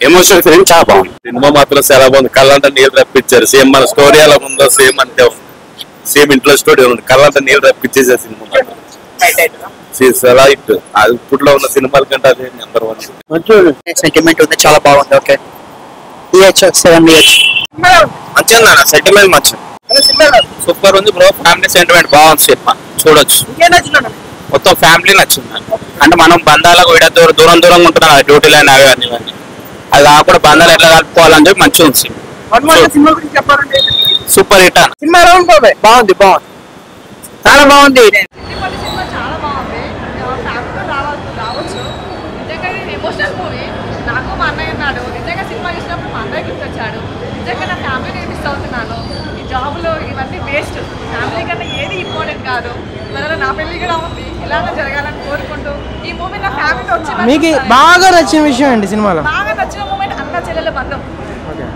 Emotional feeling చాలా బాగుంది. Cinema మాత్రం చాలా బాగుంది. కళ్ళంతా నీళ్ళు రప్పించారు. సేమ్ మన స్టోరీ ఎలా ఉందో సేమ్ అంటే సేమ్ ఇంట్లో స్టోరీ ఉంది. కళ్ళంతా నీళ్ళు రప్పించేసే సినిమా అది ఇప్పట్లో ఉన్న సినిమాల కంటే అదే నెంబర్ 1. సెంటిమెంట్ ఉంది, చాలా బాగుంది. ఓకే మంచిగా సెంటిమెంట్ మంచి సూపర్ ఉంది బ్రో. ఫ్యామిలీ సెంటిమెంట్ బాగుంది సినిమా, చూడొచ్చు. మొత్తం ఫ్యామిలీ నచ్చింది. అంటే మనం బంధాలకు విడ దూరం దూరంగా ఉంటున్నాం డ్యూటీలు అని అవి అన్ని అది కాకుండా బంధాలు ఎట్లా కలుపుకోవాలని చెప్పి మంచిగా ఉంది సూపర్ హిట్. సినిమా బాగుంది, చాలా బాగుంది. Emotional movie. నాకు మా అన్నయ్య ఉన్నాడు. నిజంగా సినిమా చూసినప్పుడు మా అన్నయ్య గిఫ్ట్ వచ్చాడు. నిజంగా నా ఫ్యామిలీ నేను మిస్ అవుతున్నాను. ఈ జాబ్లో ఇవన్నీ వేస్ట్. ఫ్యామిలీ కన్నా ఏది ఇంపార్టెంట్ కాదు. త్వరలో నా పెళ్లి కూడా ఉంది. ఇలాగే జరగాలని కోరుకుంటూ ఈ మూవీ నా ఫ్యామిలీతో వచ్చి మీకు బాగా నచ్చిన విషయం అండి సినిమాలో? బాగా నచ్చిన మూమెంట్ అన్న చెల్లెల బంధం.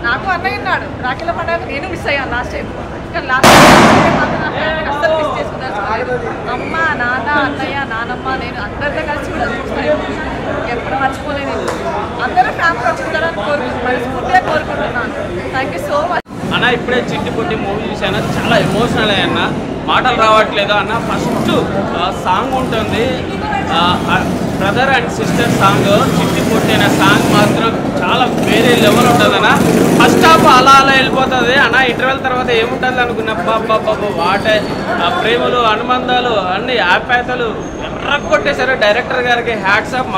నాకు అన్నయ్య ఉన్నాడు. రాఖీల పండుగ నేను మిస్ అయ్యాను లాస్ట్ టైం. కానీ లాస్ట్ మాత్రం నా ఫ్యామిలీని అస్సలు మిస్ చేసుకున్నారు. అమ్మ, నాన్న, అన్నయ్య, నానమ్మ, నేను అందరితో కలిసి కూడా చూస్తాను. ఎప్పుడు మర్చిపోలేదు. అందరూ ఫ్యామిలీ వచ్చుకుంటారని మనస్ఫూర్తిగా కోరుకుంటున్నాను. థ్యాంక్ యూ సో మచ్ అన్న. ఇప్పుడే చిట్టి పొట్టి మూవీ చూసాను, చాలా ఎమోషనల్ అన్న. మాటలు రావట్లేదు అన్న. ఫస్ట్ సాంగ్ ఉంటుంది, బ్రదర్ అండ్ సిస్టర్ సాంగ్. చిట్టి పొట్టి అనే సాంగ్ మాత్రం చాలా వేరే లెవెల్ ఉంటుంది అన్న. ఫస్ట్ హాఫ్ అలా వెళ్ళిపోతుంది అన్న. ఇంటర్వెల్ తర్వాత ఏముంటుంది అనుకున్నా, వాటే ప్రేమలు, అనుబంధాలు, అన్ని ఆప్యాయతలు ఎర్రగొట్టేశారు. డైరెక్టర్ గారికి హ్యాట్స్ ఆఫ్.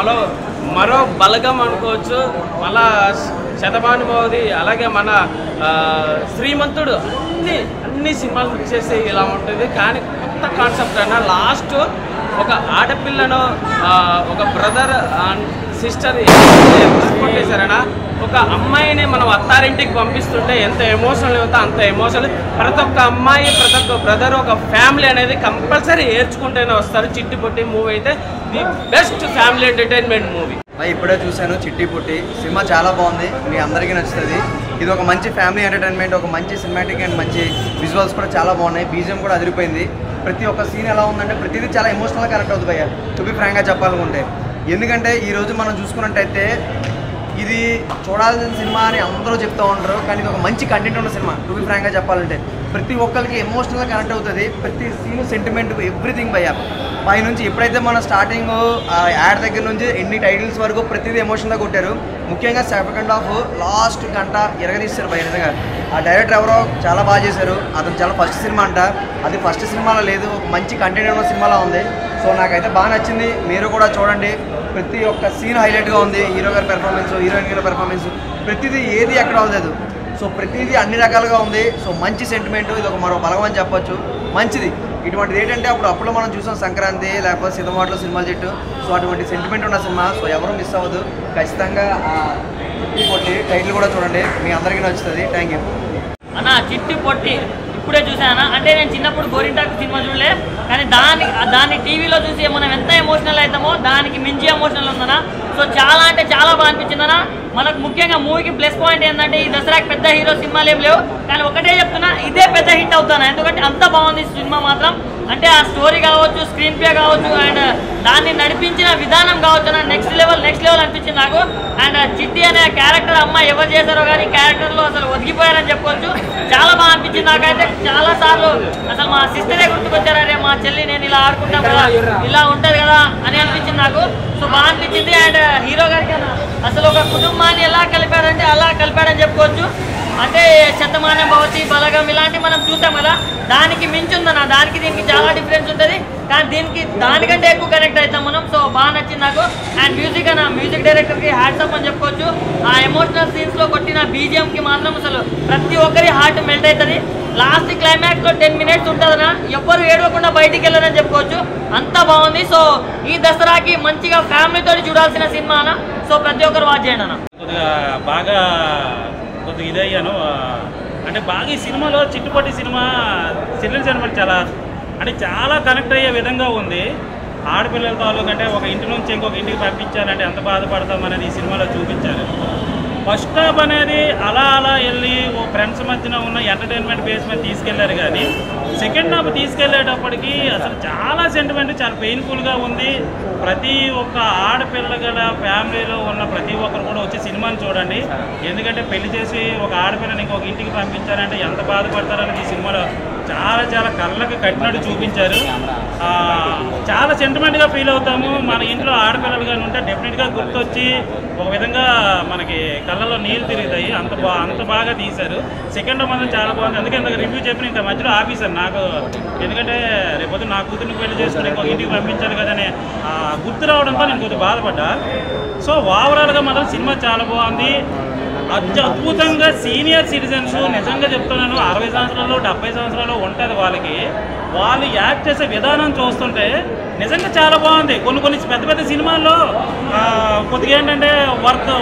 మరో బలగం అనుకోవచ్చు. మళ్ళా శతమానుభవది, అలాగే మన శ్రీమంతుడు, అన్ని సినిమాలు చేస్తే ఇలా ఉంటుంది. కానీ కొత్త కాన్సెప్ట్ అన్న. లాస్ట్ ఒక ఆడపిల్లను ఒక బ్రదర్ అండ్ సిస్టర్ కొట్టేశారన్నా. ఒక అమ్మాయిని మనం అత్తారింటికి పంపిస్తుంటే ఎంత ఎమోషనల్ అవుతా అంత ఎమోషనల్. ప్రతి ఒక్క అమ్మాయి, ప్రతి ఒక్క బ్రదర్, ఒక ఫ్యామిలీ అనేది కంపల్సరీ ఏడ్చుకుంటూనే వస్తారు. చిట్టి పొట్టి మూవీ అయితే the best family entertainment movie. ఇప్పుడే చూశాను చిట్టి పొట్టి సినిమా, చాలా బాగుంది. మీ అందరికీ నచ్చుతుంది. ఇది ఒక మంచి ఫ్యామిలీ ఎంటర్టైన్మెంట్, ఒక మంచి సినిమాటిక్ అండ్ మంచి విజువల్స్ కూడా చాలా బాగున్నాయి. బీజిఎం కూడా అదిరిపోయింది. ప్రతి ఒక్క సీన్ ఎలా ఉందంటే ప్రతిదీ చాలా ఎమోషనల్గా కనెక్ట్ అవుతుంది భయ్య, టు బి ఫ్రాంక్గా చెప్పాలనుకుంటే. ఎందుకంటే ఈరోజు మనం చూసుకున్నట్టయితే ఇది చూడాల్సిన సినిమా అని అందరూ చెప్తూ ఉంటారు, కానీ ఇది ఒక మంచి కంటెంట్ ఉన్న సినిమా. టు బి ఫ్రాంక్గా చెప్పాలంటే ప్రతి ఒక్కరికి ఎమోషనల్గా కనెక్ట్ అవుతుంది. ప్రతి సీన్, సెంటిమెంట్, ఎవ్రీథింగ్ భయ్య. పైనుంచి ఎప్పుడైతే మన స్టార్టింగ్ యాడ్ దగ్గర నుంచి ఎన్ని టైటిల్స్ వరకు ప్రతిదీ ఎమోషన్గా కొట్టారు. ముఖ్యంగా సెకండ్ హాఫ్ లాస్ట్ గంట ఎరగదీస్తారు భయ్య. నిజంగా ఆ డైరెక్టర్ ఎవరో చాలా బాగా చేశారు. అతను చాలా ఫస్ట్ సినిమా అంట, అది ఫస్ట్ సినిమాలో లేదు, ఒక మంచి కంటెంట్ ఉన్న సినిమాలో ఉంది. సో నాకైతే బాగా నచ్చింది. మీరు కూడా చూడండి. ప్రతి ఒక్క సీన్ హైలైట్గా ఉంది. హీరో గారి పెర్ఫార్మెన్స్, హీరోయిన్ గారి పెర్ఫార్మెన్స్, ప్రతిదీ ఏది ఎక్కడ అవ్వలేదు. సో ప్రతిదీ అన్ని రకాలుగా ఉంది. సో మంచి సెంటిమెంట్, ఇది ఒక మరో బలం అని చెప్పొచ్చు. మంచిది. ఇటువంటిది ఏంటంటే అప్పుడు మనం చూసాం సంక్రాంతి, లేకపోతే సినిమాట్లో సినిమాల చెట్టు. సో అటువంటి సెంటిమెంట్ ఉన్న సినిమా. సో ఎవరు మిస్ అవ్వదు. ఖచ్చితంగా చిట్టి పొట్టి టైటిల్ కూడా చూడండి, మీ అందరికీ నచ్చుతుంది. థ్యాంక్ యూ అన్న. చిట్టి పొట్టి ఇప్పుడే చూసానా. అంటే నేను చిన్నప్పుడు గోరింటాకు సినిమా చూడలే, కానీ దాన్ని టీవీలో చూసి మనం ఎంత ఎమోషనల్ అవుతామో దానికి మించి ఎమోషనల్ ఉందన్నా. సో చాలా అంటే చాలా బాగా అనిపించిందన్నా. మనకు ముఖ్యంగా మూవీకి ప్లస్ పాయింట్ ఏంటంటే ఈ దసరాకి పెద్ద హీరో సినిమాలు ఏం లేవు, కానీ ఒకటే చెప్తున్నా, ఇదే పెద్ద హిట్ అవుతాను. ఎందుకంటే అంత బాగుంది సినిమా మాత్రం. అంటే ఆ స్టోరీ కావచ్చు, స్క్రీన్ ప్లే కావచ్చు, అండ్ దాన్ని నడిపించిన విధానం కావచ్చు, నెక్స్ట్ లెవెల్ అనిపించింది నాకు. అండ్ చిట్టి అనే క్యారెక్టర్ అమ్మాయి ఎవరు చేశారో కానీ క్యారెక్టర్లో అసలు ఒదిగిపోయారని చెప్పుకోవచ్చు. చాలా బాగా అనిపించింది నాకైతే. చాలా సార్లు అసలు మా సిస్టరే గుర్తుకొచ్చారు, అరే మా చెల్లి నేను ఇలా ఆడుకుంటాం కదా, ఇలా ఉంటుంది కదా అని అనిపించింది నాకు. సో బాగా అనిపించింది. అండ్ హీరో గారికి అసలు ఒక కుటుంబాన్ని ఎలా కలిపాడంటే అలా కలిపాడని చెప్పుకోవచ్చు. అంటే శతమానం భవతి, బలగం ఇలాంటివి మనం చూస్తాం కదా, దానికి మించి ఉందన్న. దానికి దీనికి చాలా డిఫరెన్స్ ఉంటుంది, కానీ దానికంటే ఎక్కువ కనెక్ట్ అవుతాం మనం. సో బాగా నచ్చింది నాకు. అండ్ మ్యూజిక్ డైరెక్టర్కి హ్యాట్స్ ఆఫ్ అని చెప్పుకోవచ్చు. ఆ ఎమోషనల్ సీన్స్లో కొట్టిన బీజిఎంకి మాత్రం అసలు ప్రతి ఒక్కరి హార్ట్ మెల్ట్ అవుతుంది. లాస్ట్ క్లైమాక్స్లో 10 minutes ఉంటుందన్న, ఎవ్వరు ఏడవకుండా బయటికి వెళ్ళారని చెప్పుకోవచ్చు. అంత బాగుంది. సో ఈ దసరాకి మంచిగా ఫ్యామిలీతో చూడాల్సిన సినిమా అన్న. సో ప్రతి ఒక్కరు వాచ్ చేయండి అన్న. బాగా ఇదయ్యాను. అంటే బాగా ఈ సినిమాలో చిట్టుపట్టి సినిమా చెల్లెల సినిమా చాలా కనెక్ట్ అయ్యే విధంగా ఉంది. ఆడపిల్లల తాలూకు అంటే ఒక ఇంటి నుంచి ఇంకొక ఇంటికి పంపించాలంటే ఎంత బాధపడతాం అనేది ఈ సినిమాలో చూపించారు. ఫస్ట్ హాఫ్ అనేది అలా అలా వెళ్ళి ఓ ఫ్రెండ్స్ మధ్యన ఉన్న ఎంటర్టైన్మెంట్ బేస్ మీద తీసుకెళ్లారు. కానీ సెకండ్ హాఫ్ తీసుకెళ్లేటప్పటికి అసలు చాలా సెంటిమెంట్, చాలా పెయిన్ఫుల్గా ఉంది. ప్రతి ఒక్క ఆడపిల్ల గల ఫ్యామిలీలో ఉన్న ప్రతి ఒక్కరు కూడా వచ్చి సినిమాని చూడండి. ఎందుకంటే పెళ్లి చేసి ఒక ఆడపిల్లని ఇంకొక ఇంటికి పంపించారంటే ఎంత బాధపడతారని ఈ సినిమాలో చాలా చాలా కళ్ళకి కట్టినట్టు చూపించారు. చాలా సెంటిమెంట్గా ఫీల్ అవుతాము. మన ఇంట్లో ఆడపిల్లలు కానీ ఉంటే డెఫినెట్గా గుర్తొచ్చి ఒక విధంగా మనకి కళ్ళలో నీళ్ళు తిరుగుతాయి. అంత బాగా తీశారు. సెకండ్ హాఫ్ మాత్రం చాలా బాగుంది. అందుకే ఇంత రివ్యూ చెప్పిన ఇంకా మధ్యలో ఆఫీసర్ నాకు, ఎందుకంటే రేపొద్దు నా కూతురికి పెళ్లి చేసుకుని ఇంకొక ఇంటికి పంపించాలి కదనే గుర్తు రావడంతో నేను కొద్దిగా బాధపడ్డా. సో ఓవరాల్గా మాత్రం సినిమా చాలా బాగుంది. అద్భుతంగా సీనియర్ సిటిజన్స్, నిజంగా చెప్తున్నాను, 60 సంవత్సరాలు 70 సంవత్సరాలు ఉంటుంది వాళ్ళకి, వాళ్ళు యాక్ట్ చేసే విధానం చూస్తుంటే నిజంగా చాలా బాగుంది. కొన్ని పెద్ద పెద్ద సినిమాల్లో కొద్దిగా ఏంటంటే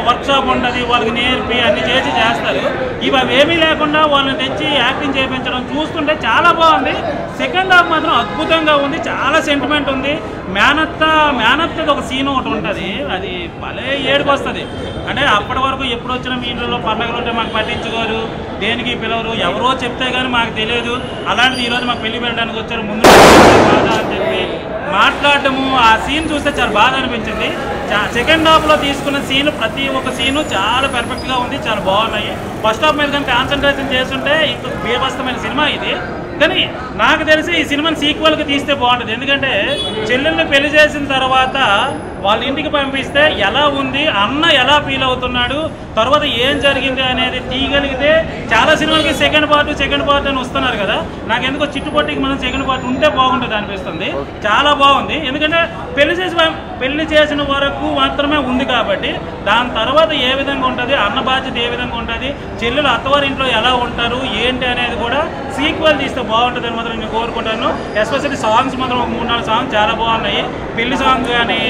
వర్క్షాప్ ఉంటుంది, వాళ్ళకి నేర్పి అన్ని చేస్తారు. ఇవి అవేమీ లేకుండా వాళ్ళని తెచ్చి యాక్టింగ్ చేయించడం చూస్తుంటే చాలా బాగుంది. సెకండ్ హాఫ్ మాత్రం అద్భుతంగా ఉంది. చాలా సెంటిమెంట్ ఉంది. మేనత్తది ఒక సీన్ ఒకటి ఉంటుంది, అది భలే ఏడుపు వస్తుంది. అంటే అప్పటి వరకు ఎప్పుడు వచ్చినా మీ ఇంట్లో పండుగలు ఉంటే మాకు పట్టించుకోరు, దేనికి పిలవరు, ఎవరో చెప్తే కానీ మాకు తెలియదు. అలాంటిది ఈరోజు మాకు పెళ్లి పెట్టడానికి వచ్చారు, ముందు బాధ అని చెప్పి మాట్లాడటము, ఆ సీన్ చూస్తే చాలా బాధ అనిపించింది. సెకండ్ హాఫ్లో తీసుకున్న సీన్ ప్రతి ఒక్క సీను చాలా పర్ఫెక్ట్గా ఉంది, చాలా బాగున్నాయి. ఫస్ట్ హాఫ్ మీద కానీ కాన్సన్ట్రేషన్ చేస్తుంటే ఇంత బీభత్సమైన సినిమా ఇది. కానీ నాకు తెలిసి ఈ సినిమాని సీక్వెల్గా తీస్తే బాగుంటుంది. ఎందుకంటే చెల్లెల్ని పెళ్లి చేసిన తర్వాత వాళ్ళ ఇంటికి పంపిస్తే ఎలా ఉంది, అన్న ఎలా ఫీల్ అవుతున్నాడు, తర్వాత ఏం జరిగింది అనేది తీయగలిగితే చాలా సినిమాలకి సెకండ్ పార్ట్ అని వస్తున్నారు కదా. నాకు ఎందుకో చిట్టుపట్టికి మనం సెకండ్ పార్ట్ ఉంటే బాగుంటుంది అనిపిస్తుంది. చాలా బాగుంది. ఎందుకంటే పెళ్లి చేసిన వరకు మాత్రమే ఉంది కాబట్టి దాని తర్వాత ఏ విధంగా ఉంటుంది, అన్న బాధ్యత ఏ విధంగా ఉంటుంది, చెల్లెలు అత్తవారింట్లో ఎలా ఉంటారు ఏంటి అనేది కూడా సీక్వెల్ తీస్తే బాగుంటుంది అని మాత్రం నేను కోరుకుంటాను. ఎస్పెషల్లీ సాంగ్స్ మాత్రం ఒక 3-4 సాంగ్స్ చాలా బాగున్నాయి. పెళ్లి సాంగ్ కానీ,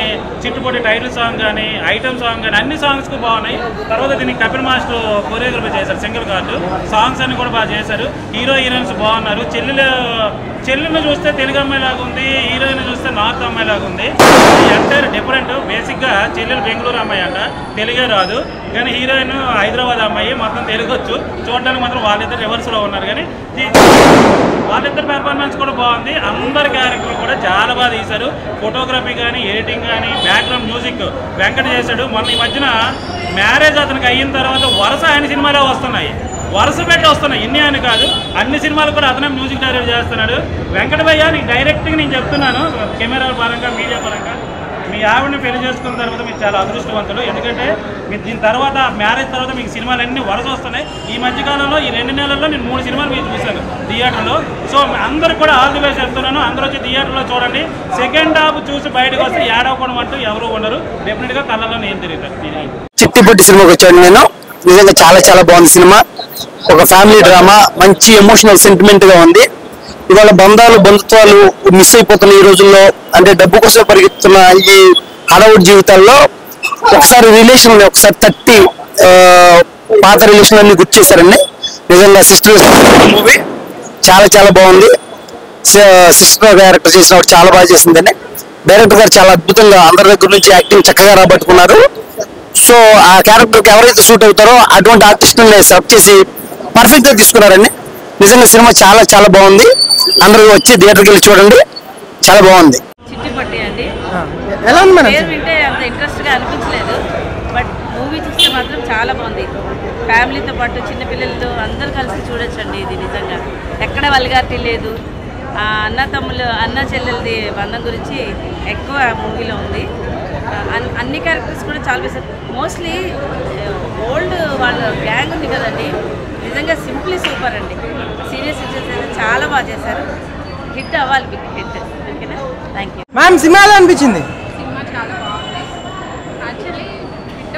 చిట్టుపొట్టి టైటిల్ సాంగ్ కానీ, ఐటమ్ సాంగ్ కానీ అన్ని సాంగ్స్కు బాగున్నాయి. తర్వాత దీనికి కపిల్ మాస్టర్ కొరియోగ్రఫీ చేశారు, సింగిల్ కార్డు సాంగ్స్ అన్ని కూడా బాగా చేశారు. హీరోయిన్స్ బాగున్నారు. చెల్లెలను చూస్తే తెలుగు అమ్మాయిలాగా ఉంది, హీరోయిన్ చూస్తే నార్త్ అమ్మాయిలాగా ఉంది. Entire different. బేసిక్గా చెల్లెలు బెంగళూరు అమ్మాయి అంట, తెలుగే రాదు. కానీ హీరోయిన్ హైదరాబాద్ అమ్మాయి, మొత్తం తెలుగు వచ్చు. చూడడానికి మాత్రం వాళ్ళిద్దరు రివర్స్లో ఉన్నారు. కానీ వాళ్ళిద్దరు పెర్ఫార్మెన్స్ కూడా బాగుంది. అందరి క్యారెక్టర్లు కూడా చాలా బాగా తీశారు. ఫోటోగ్రఫీ కానీ, ఎడిటింగ్ కానీ, బ్యాక్గ్రౌండ్ మ్యూజిక్ వెంకట చేశాడు. మొన్న ఈ మధ్యన మ్యారేజ్ అతనికి అయిన తర్వాత వరుస ఆయన సినిమాలే వస్తున్నాయి, వరుస పెట్టి వస్తున్నాయి. ఇన్ని అని కాదు, అన్ని సినిమాలు కూడా అతనే మ్యూజిక్ డైరెక్ట్ చేస్తున్నాడు. వెంకట భయ్య, నీకు డైరెక్ట్గా నేను చెప్తున్నాను, కెమెరా పరంగా, మీడియా పరంగా మీ ఆవిడని పెళ్లి చేసుకున్న తర్వాత మీరు చాలా అదృష్టవంతులు. ఎందుకంటే మీరు దీని తర్వాత మ్యారేజ్ తర్వాత మీకు సినిమాలన్నీ వరుస వస్తున్నాయి. ఈ మధ్యకాలంలో ఈ 2 నెలల్లో నేను 3 సినిమాలు మీరు చూశాను థియేటర్లో. సో అందరూ కూడా ఆల్ ది బెస్ట్ చెప్తున్నాను. అందరూ వచ్చి థియేటర్లో చూడండి. సెకండ్ హాఫ్ చూసి బయటకు వస్తే ఏడవకుండా అంటూ ఎవరు ఉండరు. డెఫినెట్గా కళ్ళలో నేను తిరుగుతాను. చిట్టిపొట్టి సినిమాకి వచ్చాను నేను. నిజంగా చాలా చాలా బాగుంది సినిమా. ఒక ఫ్యామిలీ డ్రామా, మంచి ఎమోషనల్ సెంటిమెంట్ గా ఉంది. ఇవాళ బంధుత్వాలు మిస్ అయిపోతున్న ఈ రోజుల్లో, అంటే డబ్బు కోసం పరిగెత్తున్న ఈ హడావుడి జీవితాల్లో ఒకసారి రిలేషన్ తట్టి పాత రిలేషన్ అన్ని గుర్తు చేశారండి. నిజంగా సిస్టర్ మూవీ చాలా చాలా బాగుంది. సిస్టర్ క్యారెక్టర్ చేసిన చాలా బాగా చేసిందండి. డైరెక్టర్ గారు చాలా అద్భుతంగా అందరి దగ్గర నుంచి యాక్టింగ్ చక్కగా రాబట్టుకున్నారు. సో ఆ క్యారెక్టర్కి ఎవరైతే సూట్ అవుతారో అటువంటి ఆర్టిస్ట్ని సెలెక్ట్ చేసి పర్ఫెక్ట్గా తీసుకున్నారండి. నిజంగా సినిమా చాలా చాలా బాగుంది. అందరూ వచ్చి థియేటర్కి వెళ్ళి చూడండి, చాలా బాగుంది. చిట్టిపొట్టి అండి. ఎలా ఉంది మేడం? పేరు వింటే అంత ఇంట్రెస్ట్గా అనిపించలేదు, బట్ మూవీ చూస్తే మాత్రం చాలా బాగుంది. ఫ్యామిలీతో పాటు చిన్నపిల్లలతో అందరూ కలిసి చూడొచ్చండి. ఇది నిజంగా ఎక్కడ వల్గారిటీ లేదు. అన్న చెల్లెలది బంధం గురించి ఎక్కువ మూవీలో ఉంది. అన్ని క్యారెక్టర్స్ కూడా చాలా వేసారు. మోస్ట్లీ ఓల్డ్ వాళ్ళ గ్యాంగ్ ఉంది కదండి, నిజంగా సింప్లీ సూపర్ అండి. సీరియస్ సిచ్యువేషన్ చాలా బాగా చేశారు. హిట్ అవ్వాలి, బిగ్ హిట్. ఓకేనా, థ్యాంక్ యూ. మ్యామ్ సినిమా ఎలా అనిపించింది? సినిమా చాలా బాగుంది. యాక్చువల్లీ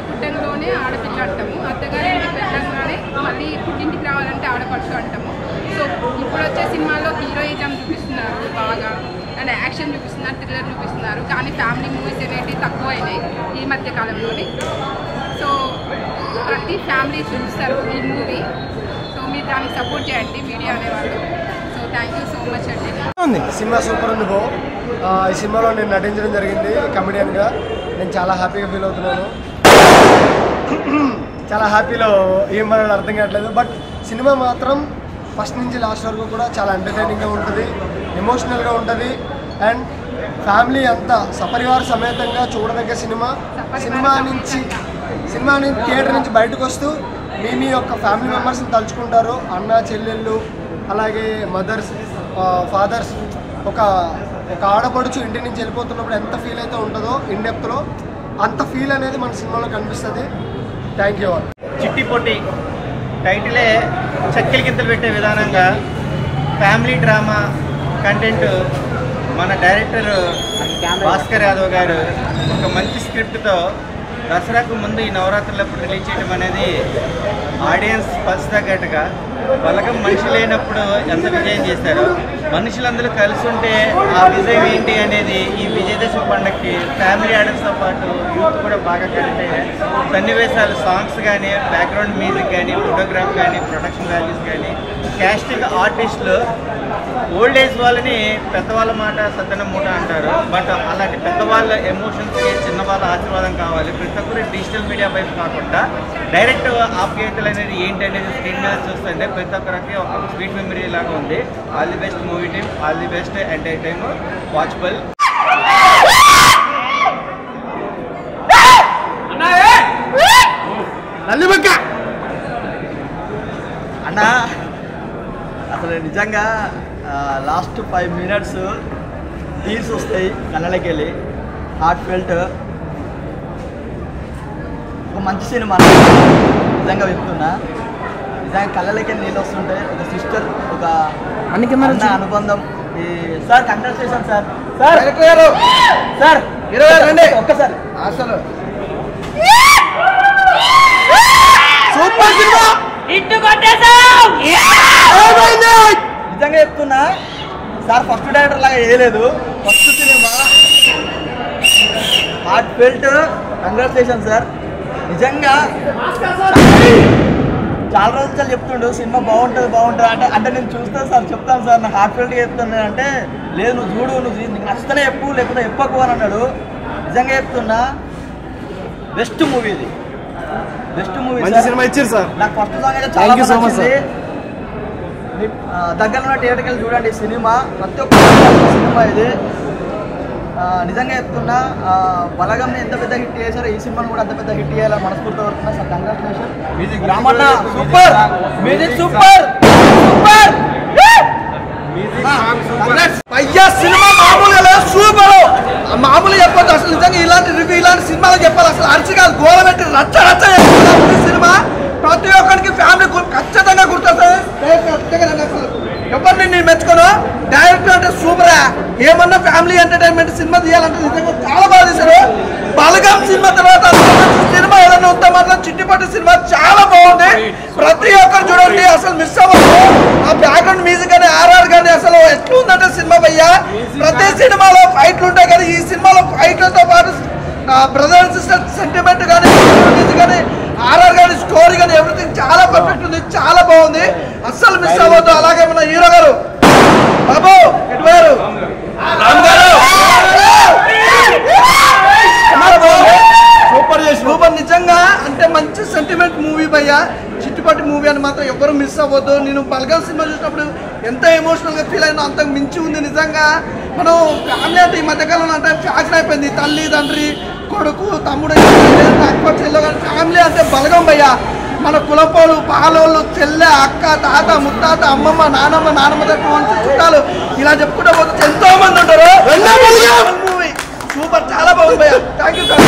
పుట్టంలోనే ఆడపిల్ల అంటాము, అత్తగారి ఇంటికి వెళ్ళంగానే మళ్ళీ పుట్టింటికి రావాలంటే ఆడపడుచు అంటాము. సో ఇప్పుడు వచ్చే సినిమాలో హీరోయిజం చూపిస్తున్నారు బాగా, అండ్ యాక్షన్ చూపిస్తున్నారు, థ్రిల్లర్ చూపిస్తున్నారు. కానీ ఫ్యామిలీ మూవీస్ అనేవి తక్కువ అయినాయి ఈ మధ్య కాలంలోని. సో ప్రతి ఫ్యామిలీ చూస్తారు ఈ మూవీ. సో మీరు దానికి సపోర్ట్ చేయండి మీడియా అనేవాళ్ళు. So thank you so much అండి. సినిమా సూపర్ ఉంది బో. ఈ సినిమాలో నేను నటించడం జరిగింది కమెడియన్గా. నేను చాలా హ్యాపీగా ఫీల్ అవుతున్నాను. చాలా హ్యాపీలో ఏం మనల్ని అర్థం కావట్లేదు. బట్ సినిమా మాత్రం ఫస్ట్ నుంచి లాస్ట్ వరకు కూడా చాలా ఎంటర్టైనింగ్గా ఉంటుంది, ఎమోషనల్గా ఉంటుంది. అండ్ ఫ్యామిలీ అంతా సపరివార సమేతంగా చూడదగ్గ సినిమా. సినిమా నుంచి థియేటర్ నుంచి బయటకు వస్తూ మీ యొక్క ఫ్యామిలీ మెంబర్స్ని తలుచుకుంటారు. అన్న చెల్లెళ్ళు అలాగే మదర్స్ ఫాదర్స్. ఒక ఆడపడుచు ఇంటి నుంచి వెళ్ళిపోతున్నప్పుడు ఎంత ఫీల్ అయితే ఉంటుందో ఇన్ డెప్త్లో అంత ఫీల్ అనేది మన సినిమాలో కనిపిస్తుంది. Thank you all. చిట్టి పొట్టి టైటిలే చక్కెల గింతలు పెట్టే విధానంగా ఫ్యామిలీ డ్రామా కంటెంట్ మన డైరెక్టర్ భాస్కర్ యాదవ్ గారు ఒక మంచి స్క్రిప్ట్తో దసరాకు ముందు ఈ నవరాత్రులప్పుడు రిలీజ్ చేయడం అనేది ఆడియన్స్ పల్స్ తగ్గట్టుగా బలగం మనిషి లేనప్పుడు ఎంత విజయం చేశారో మనుషులందరూ కలిసి ఉంటే ఆ విజయం ఏంటి అనేది ఈ విజయదశమి పండుగకి ఫ్యామిలీ ఆడియన్స్తో పాటు యూత్ కూడా బాగా కనెక్ట్ అయ్యాయి. సన్నివేశాలు, సాంగ్స్ కానీ, బ్యాక్గ్రౌండ్ మ్యూజిక్ కానీ, ఫోటోగ్రాఫ్ కానీ, ప్రొడక్షన్ వాల్యూస్ కానీ, క్యాస్టింగ్ ఆర్టిస్టులు ఓల్డ్ ఏజ్ వాళ్ళని పెద్దవాళ్ళ మాట సద్దన మూట అంటారు. బట్ అలాంటి పెద్దవాళ్ళ ఎమోషన్స్కి చిన్నవాళ్ళ ఆశీర్వాదం కావాలి. ప్రతి ఒక్కరు డిజిటల్ మీడియా వైపు కాకుండా డైరెక్ట్ ఆప్యాయతలు అనేది ఏంటి అనేది స్క్రీన్ మీద చూస్తుంటే ప్రతి ఒక్కరికి ఒక స్వీట్ మెమరీ లాగా ఉంది. All the best movie team, all the best entire time watchable. అన్న అసలు నిజంగా లాస్ట్ 5 minutes టీర్స్ వస్తాయి కళ్ళకి వెళ్ళి. హార్ట్ ఫెల్ట్ ఒక మంచి సినిమా నిజంగా చెప్తున్నా. నిజంగా కళ్ళకి నీళ్ళు వస్తుంటాయి. ఒక సిస్టర్, ఒక అన్న అనుబంధం. ఈ సార్ కంగ్రాచులేషన్ సార్. సార్ 20 ఒక్కసారి అసలు సూపర్ సినిమా నిజంగా చెప్తున్నా సార్. ఫస్ట్ డైరెక్టర్ లాగా వేయలేదు. First cinema heart felt. Congratulation sir. నిజంగా చాలా రోజులు చెప్తుండు సినిమా బాగుంటుంది అంటే నేను చూస్తాను సార్, చెప్తాను సార్, నాకు హార్ట్ ఫెల్ట్గా చెప్తాను అంటే లేదు నువ్వు చూడు, నీకు నచ్చితేనే చెప్పు లేకపోతే చెప్పకు అని అన్నాడు. నిజంగా చెప్తున్నా బెస్ట్ మూవీ ఇది. బెస్ట్ మూవీ సినిమా ఇచ్చారు సార్. నాకు ఫస్ట్ సాంగ్ అయితే చాలా నచ్చింది. దగ్గర ఉన్న థియేటర్కి వెళ్ళి చూడండి సినిమా. ప్రతి ఒక్క సినిమా ఇది. నిజంగా చెప్తున్నా బలగంని ఎంత పెద్ద హిట్ చేశారో ఈ సినిమాను కూడా అంత పెద్ద హిట్ చేయాలని మనస్ఫూర్తిగా కోరుతున్నా sir. Congratulation. Music Ramanna super, music super super. అయ్యా సినిమా మామూలుగా లేదు, సూపర్. మామూలుగా చెప్పొద్దు అసలు. నిజంగా ఇలాంటి రివ్యూ ఇలాంటి సినిమాలు చెప్పాలి. అసలు అరిచి కాదు గోల పెట్టి రచ్చ సినిమా. ప్రతి ఒక్కరికి ఫ్యామిలీ ఖచ్చితంగా గుర్తొస్తుంది. అసలు ఎవరిని నేను మెచ్చుకోను. డైరెక్టర్ అంటే సూపరా. ఏమన్నా ఫ్యామిలీ ఎంటర్టైన్మెంట్ సినిమా తీయాలంటే నిజంగా చాలా బాగా తీశారు. బలగం సినిమా తర్వాత సినిమా ఏదైనా ఉంటే మాత్రం చిట్టిపట్టి సినిమా చాలా బాగుంది. ప్రతి ఒక్కరు చూడండి, అసలు మిస్ అవ్వదు. ఆ బ్యాక్గ్రౌండ్ మ్యూజిక్ కానీ ఆర్ఆర్ కానీ అసలు ఎట్లుందంటే సినిమా భయ్యా. ప్రతి సినిమాలో ఫైట్లు ఉంటాయి కదా, ఈ సినిమాలో ఫైట్లతో పాటు బ్రదర్ అండ్ సిస్టర్ సెంటిమెంట్ కానీ, మ్యూజిక్ కానీ, ఆర్ఆర్ కానీ, స్టోరీ కానీ ఎవ్రీథింగ్ చాలా పర్ఫెక్ట్ ఉంది. చాలా బాగుంది, అస్సలు మిస్ అవ్వద్దు. అలాగే మన హీరో గారు బాబు ఎటువారు సూపర్. నిజంగా అంటే మంచి సెంటిమెంట్ మూవీ భయ్యా. చిట్టుపట్టి మూవీ అని మాత్రం ఎవరు మిస్ అవ్వద్దు. నేను బలగం సినిమా చూసినప్పుడు ఎంత ఎమోషనల్గా ఫీల్ అయినా అంతకు మించి ఉంది. నిజంగా మనం ఫ్యామిలీ అంటే ఈ మధ్యకాలంలో అంటే ఫ్యాషన్ అయిపోయింది. తల్లి తండ్రి కొడుకు తమ్ముడు అక్క చెల్లె కానీ ఫ్యామిలీ అంటే బలగం భయ్యా. మన కులపోలు పాలోళ్ళు చెల్లె అక్క తాత ముత్తాత అమ్మమ్మ నానమ్మ దగ్గర చుట్టాలు ఇలా చెప్పుకుంటూ పోతే ఎంతో మంది ఉంటారు. మూవీ సూపర్, చాలా బాగుంది భయ్యా. Thank you sir.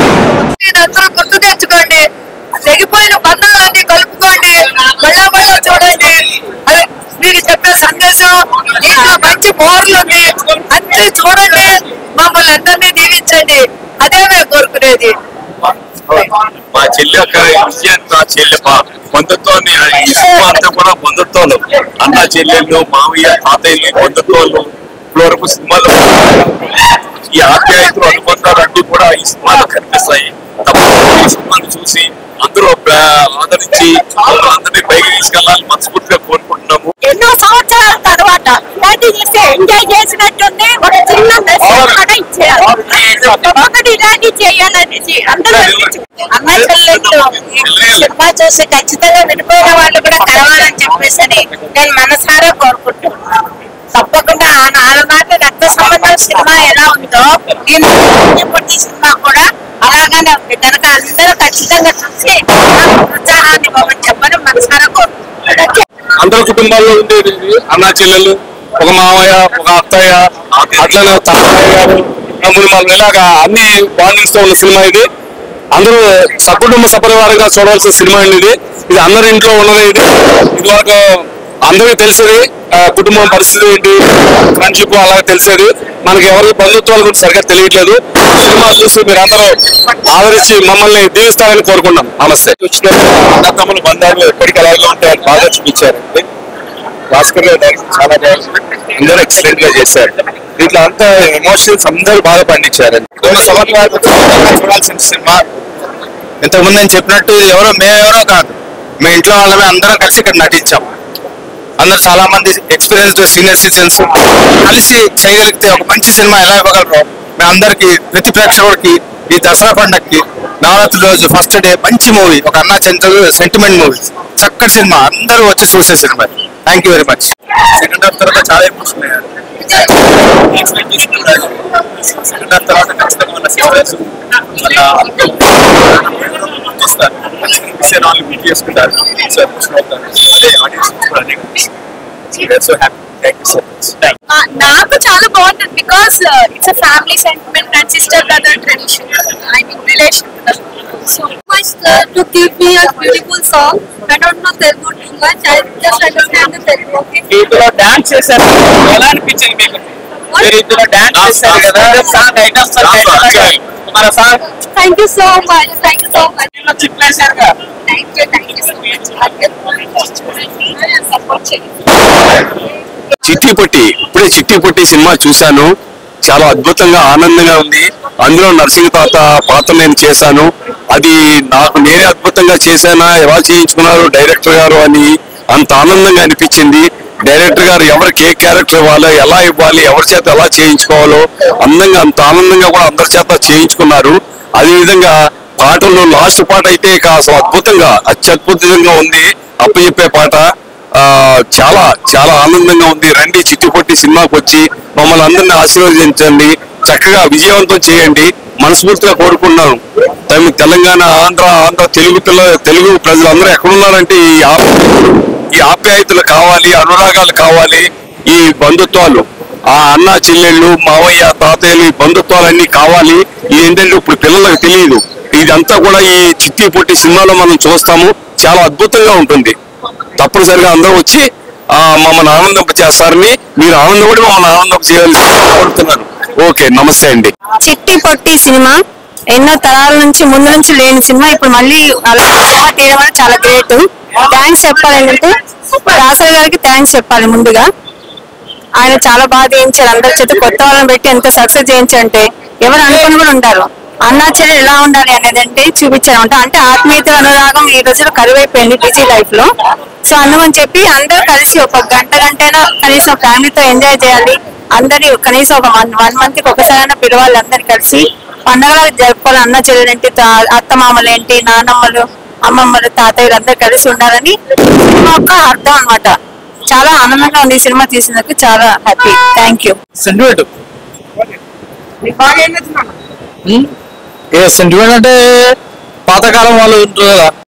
గుర్తు తెచ్చుకోండి, తెగిపోయిన బంధాలన్నీ కలుపుకోండి, మళ్ళా చూడండి. అదే మీరు చెప్పే సందేశం ఇంట్లో మంచి మోర్లు ఉంది. అన్ని చూడండి, మమ్మల్ని అందరినీ దీవించండి. అదే మేము కోరుకునేది. మా చెల్లి యొక్క విజయం, నా చెల్లి బంధుత్వాన్ని ఈ సినిమా అంతా కూడా బంధుత్వాలు, అన్న చెల్లెళ్ళు, మామయ్య తాతయ్యలు బంధుత్వాలు వరకు సినిమాలో ఈ ఆప్యాయతలు అనుబంధాలు అన్ని కూడా ఈ సినిమాలో కనిపిస్తాయి. తప్పకుండా ఈ సినిమాను చూసి అందరూ ఆదరించి అందరినీ పైకి తీసుకెళ్లాలని మనస్ఫూర్తిగా కోరుకుంటున్నాము. ఎన్నో సంవత్సరాల తర్వాత ఎంజాయ్ చేసినట్టుంది. ఒక చిన్న మెసేజ్ కూడా ఇచ్చేయాలి, ఒకటి ఇలాంటి చేయాలనేసి అందరూ అన్నా చెల్లెళ్ళు సినిమా చూసి ఖచ్చితంగా విడిపోయిన వాళ్ళు కూడా కలవాలని చెప్పేసి నేను మనసారా కోరుకుంటున్నాను. తప్పకుండా ఆనాటి రక్త సంబంధం సినిమా ఎలా ఉందో ఈ సినిమా కూడా అలాగానే ఉంది కనుక అందరూ ఖచ్చితంగా చూసి ఉత్సాహాన్ని ఇవ్వమని చెప్పని మనసారా కోరుకుంటున్నాను. అందరి కుటుంబాల్లో ఉండేది అన్నా చెల్లెలు, ఒక మామయ్య, ఒక అత్తయ్య, అట్లనే తాతయ్య గారు, తమ్ముడు, ఇలాగా అన్ని బాండింగ్స్ తో ఉన్న సినిమా ఇది. అందరూ సకుటుంబ సపరివారంగా చూడవలసిన సినిమా అండి ఇది. ఇది అందరి ఇంట్లో ఉన్నది. ఇది ఒక అందరికీ తెలిసేది కుటుంబం పరిస్థితి ఏంటి, ఫ్రెండ్షిప్ అలాగే తెలిసేది. మనకి ఎవరికి బంధుత్వాల గురించి సరిగ్గా తెలియట్లేదు. సినిమా చూసి మీరు అందరూ ఆదరించి మమ్మల్ని దీవిస్తారని కోరుకున్నాం. నమస్తే. అన్నతమ్ముల బంధాలు ఎప్పటికీ అలాగే ఉంటాయని బాగా చూపించారండి. భాస్కర్ గారు చాలా బాగుంది, అందరూ ఎక్సలెంట్ గా చేశారు. దీంట్లో అంతా ఎమోషన్స్ అందరూ బాగా పండించారండి. చూడాల్సిన సినిమా. ఇంతకుముందు నేను చెప్పినట్టు మేమెవరో కాదు, మీ ఇంట్లో వాళ్ళమే అందరం కలిసి ఇక్కడ నటించాం. అందరూ చాలా మంది ఎక్స్పీరియన్స్డ్ సీనియర్ సిటిజన్స్ కలిసి చేయగలిగితే ఒక మంచి సినిమా ఎలా ఇవ్వగలరో మేము అందరికి, ప్రతి ప్రేక్షకుడికి ఈ దసరా పండుగకి నవరాత్రి రోజు ఫస్ట్ డే మంచి మూవీ, ఒక అన్నా చెల్లెలు సెంటిమెంట్ మూవీ, చక్కటి సినిమా, అందరూ వచ్చి చూసే cinema. Thank you very much. Second half తర్వాత చాలా ఎమోషన్ అయ్యారు. సెకండ్ హాఫ్ తర్వాత ఖచ్చితంగా మన సిస్టర్స్ చేసుకుంటారు. నాకు చాలా బాగుంటుంది because it's family sentiment and sister brother tradition, I mean relation. So much to give me a beautiful song. I don't know Telugu too much. I just understand the Telugu. Okay. వీటిలో dance చేశారు, ఎలా అనిపించింది మీకు? మీరు ఇందులో dance చేశారు కదా, song item మన song. Thank you so much. Thank you so much. చెప్పేశారుగా. Thank you so much. Support చేయండి. చిట్టి పొట్టి, ఇప్పుడే చిట్టి పొట్టి సినిమా చూశాను. చాలా అద్భుతంగా ఆనందంగా ఉంది. అందులో నరసింహ తాత పాత్ర నేను చేశాను. అది నాకు నేనే అద్భుతంగా చేశానా, ఎలా చేయించుకున్నారు డైరెక్టర్ గారు అని అంత ఆనందంగా అనిపించింది. డైరెక్టర్ గారు ఎవరికి ఏ క్యారెక్టర్ ఇవ్వాలో, ఎలా ఇవ్వాలి, ఎవరి చేత ఎలా చేయించుకోవాలో అందంగా, అంత ఆనందంగా కూడా అందరి చేత చేయించుకున్నారు. అదేవిధంగా పాటల్లో లాస్ట్ పాట అయితే అసలు అద్భుతంగా, అత్యద్భుతంగా ఉంది. అప్పచెప్పే పాట చాలా చాలా ఆనందంగా ఉంది. రండి చిట్టి పొట్టి సినిమాకి వచ్చి మమ్మల్ని అందరినీ ఆశీర్వదించండి, చక్కగా విజయవంతం చేయండి మనస్ఫూర్తిగా కోరుకున్నాను. తెలంగాణ, ఆంధ్ర తెలుగు ప్రజలందరూ ఎక్కడున్నారంటే ఈ ఆప్యాయతలు కావాలి, అనురాగాలు కావాలి, ఈ బంధుత్వాలు, ఆ అన్న చెల్లెళ్ళు, మావయ్య, తాతయ్యలు, ఈ బంధుత్వాలన్నీ కావాలి. ఏంటంటే ఇప్పుడు పిల్లలకు తెలియదు. ఇదంతా కూడా ఈ చిట్టి పొట్టి సినిమాలో మనం చూస్తాము. చాలా అద్భుతంగా ఉంటుంది. తప్పనిసరిగా అందరూ వచ్చి మమ్మల్ని ఆనందింప చేస్తారని, మీరు ఆనందపడి మమ్మల్ని ఆనందం చేయాల్సి కోరుతున్నాను. ఓకే, నమస్తే అండి. చిట్టి పొట్టి సినిమా ఎన్నో తరాల నుంచి ముందు నుంచి లేని సినిమా ఇప్పుడు మళ్ళీ అలా సినిమా తీయడం అనేది చాలా గ్రేట్. థ్యాంక్స్ చెప్పాలి ఏంటంటే దాసరి గారికి థ్యాంక్స్ చెప్పాలి ముందుగా. ఆయన చాలా బాగా చేయించారు, అందరి చేత కొత్త వాళ్ళని పెట్టి ఎంత సక్సెస్ చేయించంటే ఎవరు అనుకుని కూడా ఉంటారు. అన్నా చెల్లెలు ఎలా ఉండాలి అనేది అంటే చూపించారంట. అంటే ఆత్మీయత, అనురాగం ఈ రోజులో కరువైపోయింది బిజీ లైఫ్ లో. సో అందుకని చెప్పి అందరూ కలిసి ఒక గంటైనా కనీసం ఫ్యామిలీతో ఎంజాయ్ చేయాలి. అందరి కనీసం ఒక 1 month కి ఒకసారైనా పిలవాలి. అందరు కలిసి పండగలకు జరుపుకోవాలి. అన్న చెల్లెలేంటి, అత్తమామలేంటి, నానమ్మలు, అమ్మమ్మలు, తాతయ్యలు అందరు కలిసి ఉండాలని సినిమా యొక్క అర్థం అన్నమాట. చాలా ఆనందంగా ఉంది ఈ సినిమా తీసినందుకు, చాలా హ్యాపీ. Thank you. సెంటిమెంట్ అంటే పాతకాలం వాళ్ళు ఉంటారు కదా,